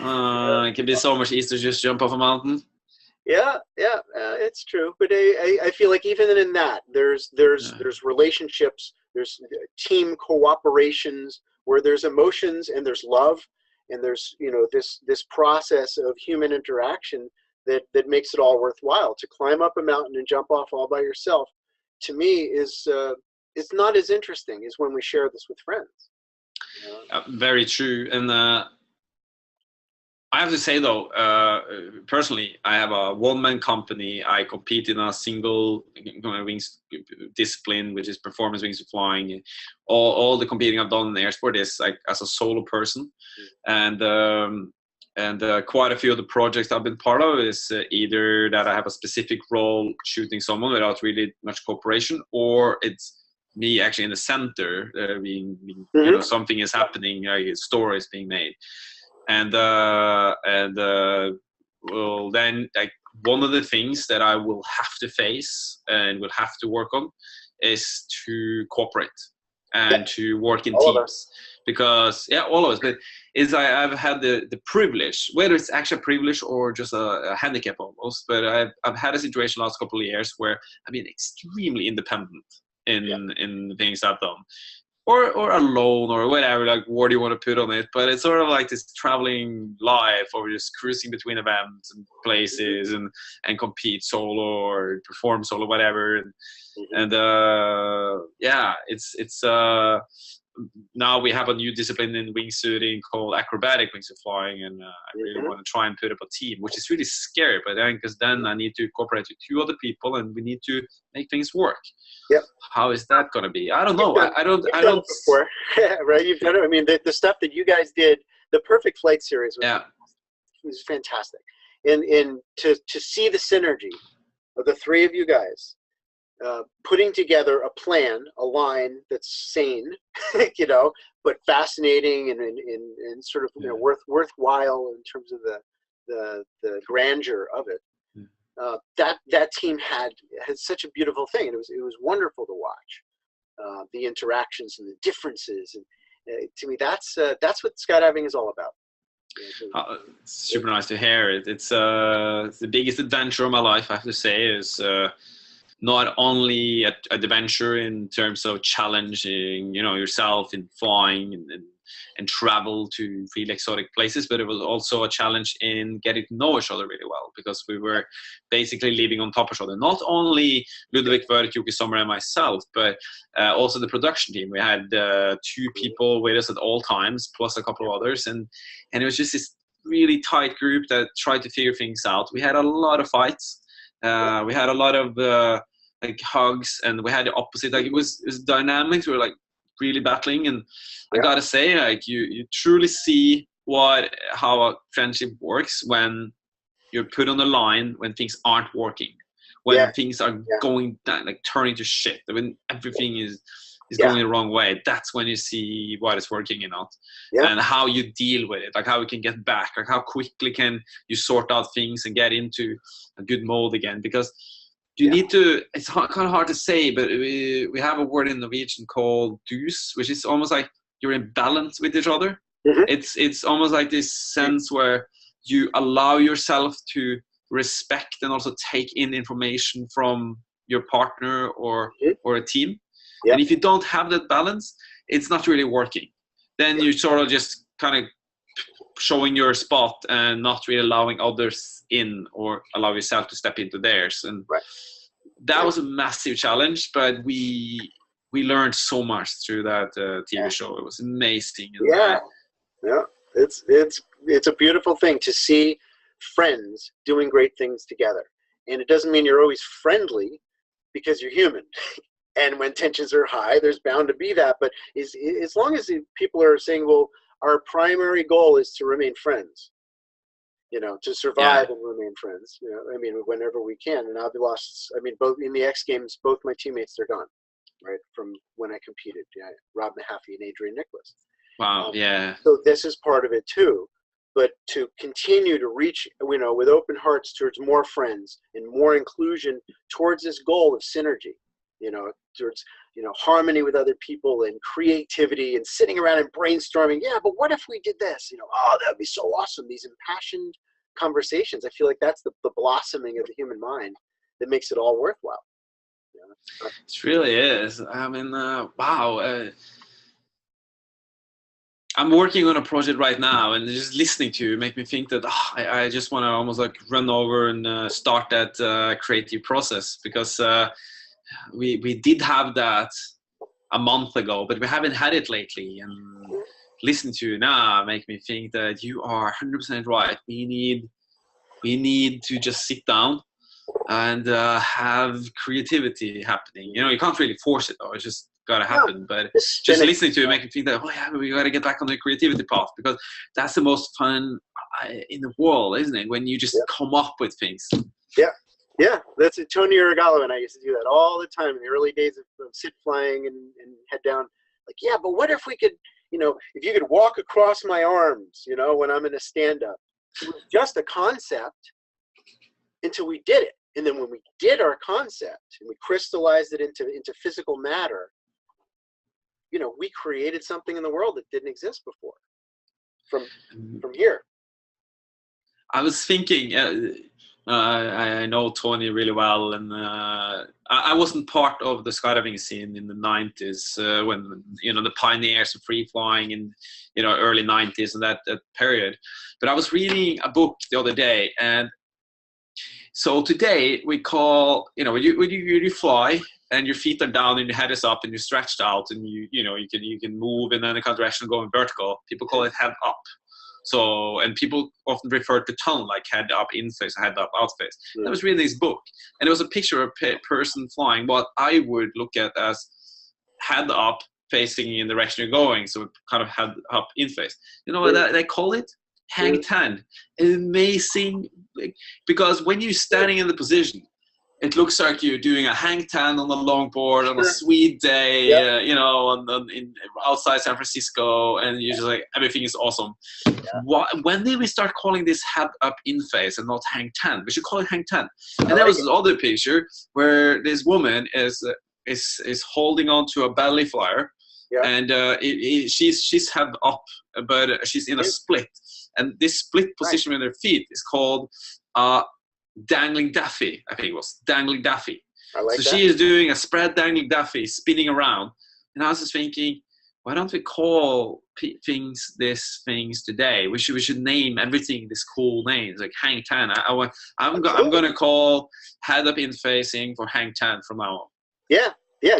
It can be so much easier to just jump off a mountain. Yeah, it's true. But I feel like even in that, there's relationships, there's team cooperations where there's emotions and there's love, and there's this process of human interaction that makes it all worthwhile. To climb up a mountain and jump off all by yourself, to me, is it's not as interesting as when we share this with friends. Very true. And I have to say though, personally, I have a one-man company. I compete in a single wings discipline, which is performance wings flying. All the competing I've done in air sport is like as a solo person, and quite a few of the projects I've been part of is either that I have a specific role shooting someone without really much cooperation, or it's me actually in the center, being something is happening, a story is being made. And well, then like one of the things that I will have to face and will have to work on is to cooperate and to work in teams, because all of us, but I've had the privilege, whether it's actually a privilege or just a handicap almost, but I've had a situation last couple of years where I've been extremely independent in the things I've done. Or alone or whatever, like what do you want to put on it, but it's sort of like this traveling life, or just cruising between events and places and compete solo or perform solo, whatever. And it's now we have a new discipline in wingsuiting called acrobatic wingsuit flying, and I really want to try and put up a team, which is really scary, but then because then I need to cooperate with 2 other people and we need to make things work. How is that going to be? I don't know. I don't before. Right, you've done it. I mean, the stuff that you guys did, the Perfect Flight series was fantastic, and to see the synergy of the 3 of you guys putting together a plan, a line that's sane, but fascinating and sort of worthwhile in terms of the grandeur of it. That team had such a beautiful thing, and it was wonderful to watch the interactions and the differences, and to me that's what skydiving is all about. It's super nice to hear it. It's the biggest adventure of my life, I have to say, is not only an adventure in terms of challenging, yourself in flying and travel to really exotic places, but it was also a challenge in getting to know each other really well, because we were basically living on top of each other. Not only Ludvig, Yuki, Sommer, and myself, but also the production team. We had 2 people with us at all times, plus a couple of others, and it was just this really tight group that tried to figure things out. We had a lot of fights. We had a lot of like hugs, and we had the opposite. Like it was dynamics. We were like really battling, and I gotta say, like you truly see how a friendship works when you're put on the line, when things aren't working, when things are going down, like turning to shit, when everything is going the wrong way. That's when you see what is working and not, and how you deal with it, like how we can get back, like how quickly can you sort out things and get into a good mode again, because you need to, it's kind of hard to say, but we have a word in Norwegian called dus, which is almost like you're in balance with each other. It's almost like this sense where you allow yourself to respect and also take in information from your partner or a team. And if you don't have that balance, it's not really working. Then you're sort of just kind of showing your spot and not really allowing others in, or allow yourself to step into theirs. And that was a massive challenge, but we learned so much through that TV show. It was amazing. It's a beautiful thing to see friends doing great things together. And it doesn't mean you're always friendly, because you're human. And when tensions are high, there's bound to be that. But as long as people are saying, well, our primary goal is to remain friends, to survive and remain friends, I mean, whenever we can. And both in the X Games, both my teammates, they're gone, right, from when I competed. Rob Mahaffey and Adrian Nicholas. Wow, So this is part of it too. But to continue to reach, with open hearts towards more friends and more inclusion towards this goal of synergy, towards, harmony with other people and creativity and sitting around and brainstorming. Yeah, but what if we did this? Oh, that'd be so awesome. These impassioned conversations. I feel like that's the blossoming of the human mind that makes it all worthwhile. It really is. I mean, wow. I'm working on a project right now, and just listening to you make me think that I just want to almost like run over and start that creative process, because we did have that a month ago, but we haven't had it lately. And listening to you now make me think that you are 100% right. We need to just sit down and have creativity happening. You can't really force it, though. It's just gotta happen. But just listening to it make me think that, we gotta get back on the creativity path, because that's the most fun in the world, isn't it? When you just come up with things. Yeah, that's it. Tony Uragalo and I used to do that all the time in the early days of sit flying and head down. Like, yeah, but what if we could, if you could walk across my arms, when I'm in a stand-up. It was just a concept until we did it. And then when we did our concept and we crystallized it into physical matter, we created something in the world that didn't exist before from here. I was thinking, I know Tony really well, and I wasn't part of the skydiving scene in the 90s when, the pioneers of free flying in, early 90s and that period. But I was reading a book the other day, and so today we call, when you fly and your feet are down and your head is up and you're stretched out and you can move in any kind of direction going vertical, people call it head up. So, and people often refer to tunnel like head up in face, head up out face. I was reading this book, and it was a picture of a person flying what I would look at as head up facing in the direction you're going, so kind of head up in face. What they call it? Hang 10. Amazing, because when you're standing in the position, it looks like you're doing a hang 10 on a longboard on a sweet day, outside San Francisco, and you're just like, everything is awesome. When did we start calling this head up in face and not hang 10? We should call it hang 10. And there was this other picture where this woman is holding on to a belly flyer, and she's head up, but she's in a split. And this split position with her feet is called dangling daffy. I think it was dangling daffy. She is doing a spread dangling daffy, spinning around. And I was just thinking, why don't we call things today? We should name everything this cool names, like hang 10. I'm going to call head up in facing for hang 10 from now on. Yeah.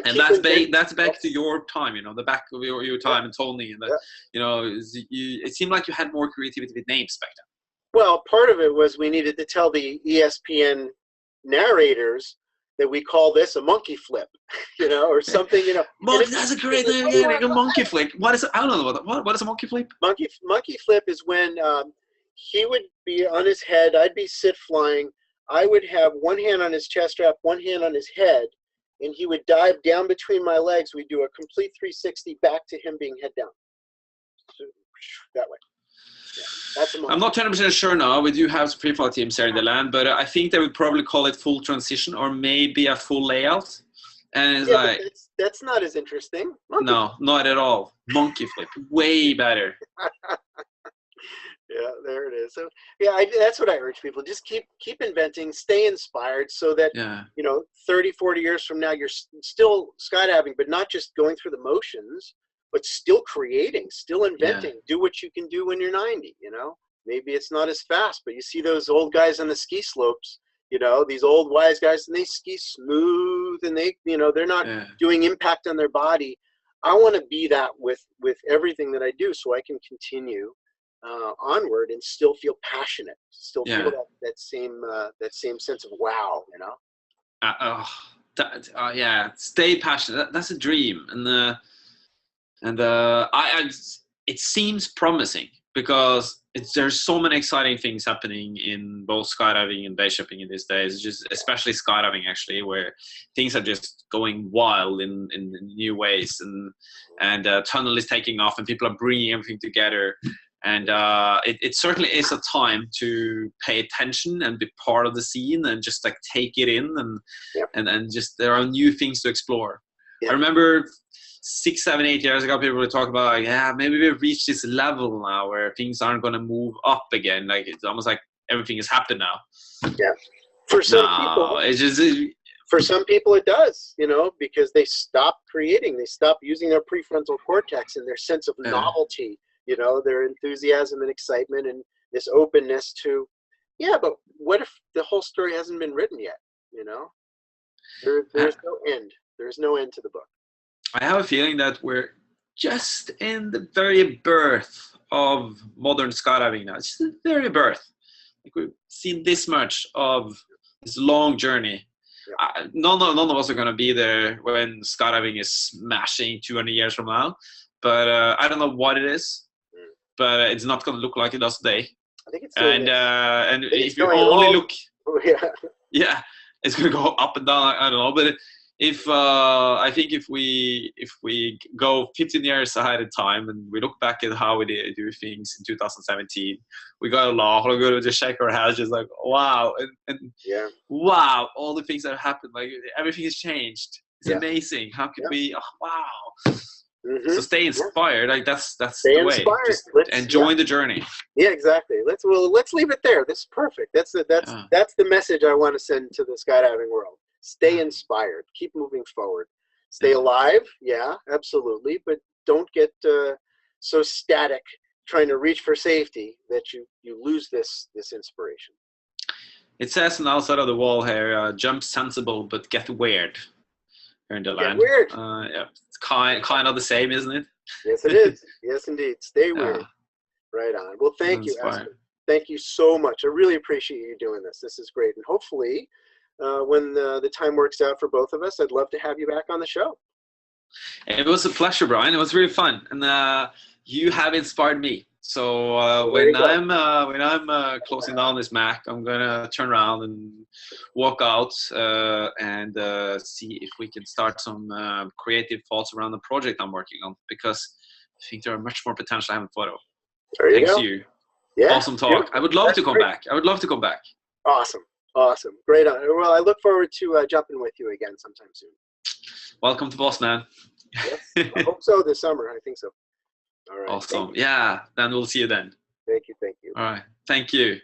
And that's back to your time, the back of your time and Tony, and it seemed like you had more creativity with names back then. Well, part of it was we needed to tell the ESPN narrators that we call this a monkey flip, or something, That's a great name, a monkey flip. What is it? I don't know what is a monkey flip? Monkey flip is when he would be on his head, I'd be sit flying, I would have one hand on his chest strap, one hand on his head, and he would dive down between my legs. We'd do a complete 360 back to him being head down. So, that way. That's I'm not 100% sure now. We do have some free-fall teams here in the land, but I think they would probably call it full transition or maybe a full layout. And it's that's not as interesting. No, not at all. Monkey flip, way better. Yeah, there it is. So that's what I urge people. Just keep inventing, stay inspired, so that 30, 40 years from now you're still skydiving, but not just going through the motions, but still creating, still inventing. Do what you can do when you're 90. Maybe it's not as fast, but you see those old guys on the ski slopes. These old wise guys, and they ski smooth, and they're not doing impact on their body. I want to be that with everything that I do, so I can continue onward and still feel passionate, still feel that same sense of wow, stay passionate. That's a dream, and it seems promising because there's so many exciting things happening in both skydiving and base jumping in these days. Just especially skydiving, actually, where things are just going wild in new ways, and tunnel is taking off, and people are bringing everything together. And it certainly is a time to pay attention and be part of the scene and just like take it in and just there are new things to explore. I remember 6, 7, 8 years ago, people were talking about like, yeah, maybe we've reached this level now where things aren't going to move up again. Like it's almost like everything has happened now. Yeah, for some people it does, you know, because they stop creating, they stop using their prefrontal cortex and their sense of novelty, you know, their enthusiasm and excitement and this openness to, but what if the whole story hasn't been written yet? You know, there's no end. There's no end to the book. I have a feeling that we're just in the very birth of modern skydiving now. It's just the very birth. Like we've seen this much of this long journey. Yeah. None of us are going to be there when skydiving is smashing 200 years from now. But I don't know what it is, but it's not going to look like it does today. I think it's and if you only look, it's going to go up and down. I don't know, but I think if we go 15 years ahead of time and we look back at how we do things in 2017, we got to laugh. We're going to just shake our heads, just like wow, and wow, all the things that have happened. Like everything has changed. It's amazing. How could we? Oh, wow. So stay inspired. Like that's stay the way. Inspired. Just enjoy the journey. Yeah, exactly. Let's leave it there. This is perfect. That's the message I want to send to the skydiving world. Stay inspired. Keep moving forward. Stay alive. Yeah, absolutely. But don't get so static trying to reach for safety that you lose this inspiration. It says on the outside of the wall here, jump sensible but get weird. Here in the land. Weird. It's kind of the same, isn't it? Yes, it is. Yes, indeed. Stay weird. Right on. Well, thank you, Espen. Thank you so much. I really appreciate you doing this. This is great. And hopefully, when the time works out for both of us, I'd love to have you back on the show. It was a pleasure, Brian. It was really fun. And you have inspired me. So when I'm closing down this Mac, I'm gonna turn around and walk out and see if we can start some creative thoughts around the project I'm working on, because I think there are much more potential I haven't thought of. Thanks to you. Yeah. Awesome talk. I would love to come back. Awesome. Great. Well, I look forward to jumping with you again sometime soon. Welcome to Boston, man. Yes, I hope so this summer. I think so. All right. Awesome. Yeah. Then we'll see you then. Thank you. All right. Thank you.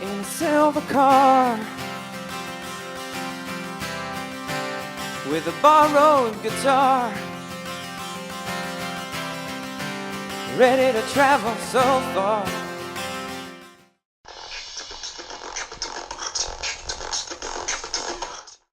In a silver car with a borrowed guitar, ready to travel so far.